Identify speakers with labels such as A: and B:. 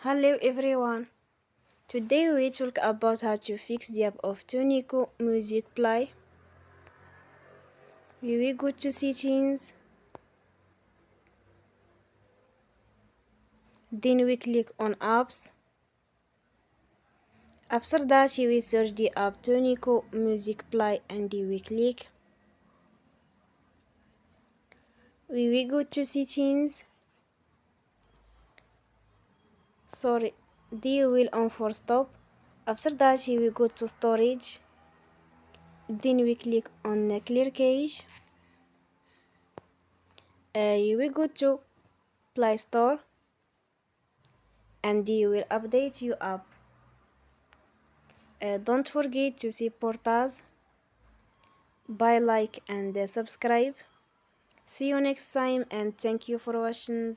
A: Hello everyone. Today we talk about how to fix the app of Tunecho Music Play. We will go to settings, then we click on apps. After that we search the app Tunecho Music Play and we click. We will go to settings. They will on for stop. After that we will go to storage. Then we click on clear cache. You will go to Play Store and you will update your app. Don't forget to support us by like and subscribe. See you next time and thank you for watching.